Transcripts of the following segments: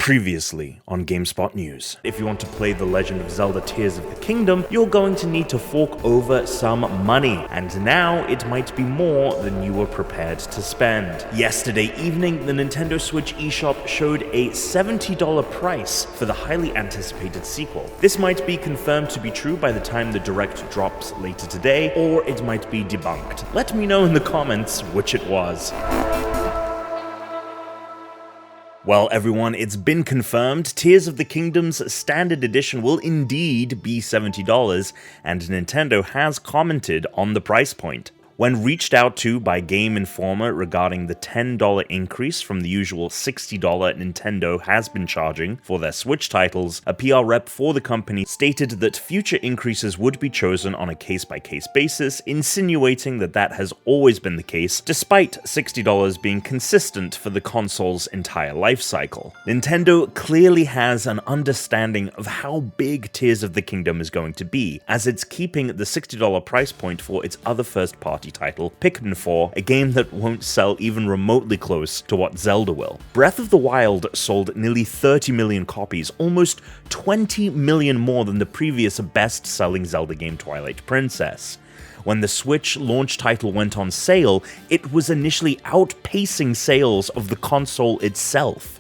Previously on GameSpot News. If you want to play The Legend of Zelda Tears of the Kingdom, you're going to need to fork over some money, and now it might be more than you were prepared to spend. Yesterday evening, the Nintendo Switch eShop showed a $70 price for the highly anticipated sequel. This might be confirmed to be true by the time the Direct drops later today, or it might be debunked. Let me know in the comments which it was. Well, everyone, it's been confirmed. Tears of the Kingdom's Standard Edition will indeed be $70, and Nintendo has commented on the price point. When reached out to by Game Informer regarding the $10 increase from the usual $60 Nintendo has been charging for their Switch titles, a PR rep for the company stated that future increases would be chosen on a case-by-case basis, insinuating that that has always been the case, despite $60 being consistent for the console's entire life cycle. Nintendo clearly has an understanding of how big Tears of the Kingdom is going to be, as it's keeping the $60 price point for its other first-party title, Pikmin 4, a game that won't sell even remotely close to what Zelda will. Breath of the Wild sold nearly 30 million copies, almost 20 million more than the previous best-selling Zelda game Twilight Princess. When the Switch launch title went on sale, it was initially outpacing sales of the console itself.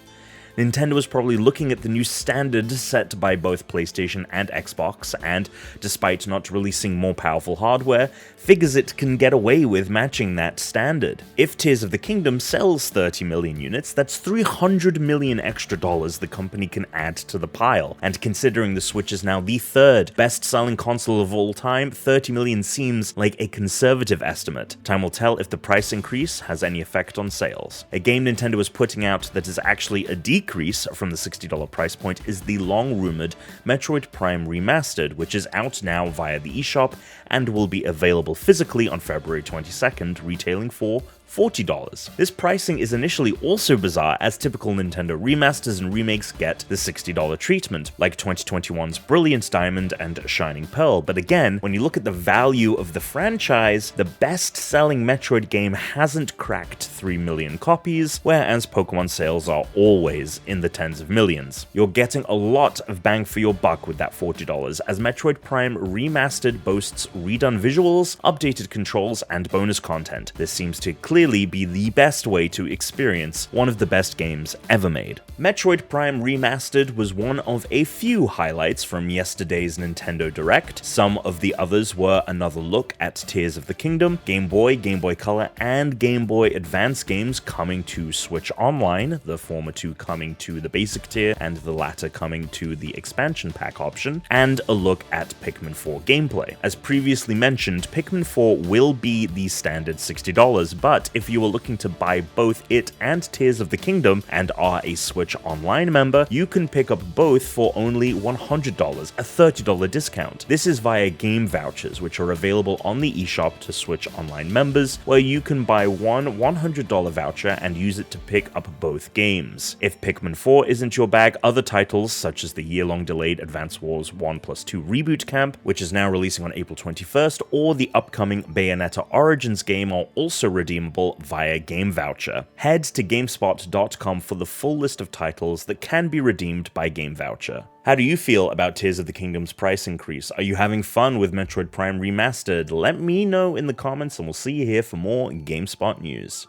Nintendo was probably looking at the new standard set by both PlayStation and Xbox, and despite not releasing more powerful hardware, figures it can get away with matching that standard. If Tears of the Kingdom sells 30 million units, that's $300 million extra the company can add to the pile, and considering the Switch is now the third best-selling console of all time, 30 million seems like a conservative estimate. Time will tell if the price increase has any effect on sales. A game Nintendo is putting out that is actually a decrease from the $60 price point is the long-rumored Metroid Prime Remastered, which is out now via the eShop and will be available physically on February 22nd, retailing for $40. This pricing is initially also bizarre, as typical Nintendo remasters and remakes get the $60 treatment, like 2021's Brilliant Diamond and Shining Pearl, but again, when you look at the value of the franchise, the best-selling Metroid game hasn't cracked 3 million copies, whereas Pokemon sales are always in the tens of millions. You're getting a lot of bang for your buck with that $40, as Metroid Prime Remastered boasts redone visuals, updated controls, and bonus content. This seems to clearly be the best way to experience one of the best games ever made. Metroid Prime Remastered was one of a few highlights from yesterday's Nintendo Direct. Some of the others were another look at Tears of the Kingdom, Game Boy, Game Boy Color, and Game Boy Advance games coming to Switch Online, the former two coming to the basic tier and the latter coming to the expansion pack option, and a look at Pikmin 4 gameplay. As previously mentioned, Pikmin 4 will be the standard $60, but if you are looking to buy both it and Tears of the Kingdom and are a Switch Online member, you can pick up both for only $100, a $30 discount. This is via game vouchers, which are available on the eShop to Switch Online members, where you can buy one $100 voucher and use it to pick up both games. If Pikmin 4 isn't your bag, other titles such as the year-long delayed Advance Wars 1+2 Reboot Camp, which is now releasing on April 21st, or the upcoming Bayonetta Origins game are also redeemable via game voucher. Head to GameSpot.com for the full list of titles that can be redeemed by game voucher. How do you feel about Tears of the Kingdom's price increase? Are you having fun with Metroid Prime Remastered? Let me know in the comments, and we'll see you here for more GameSpot news.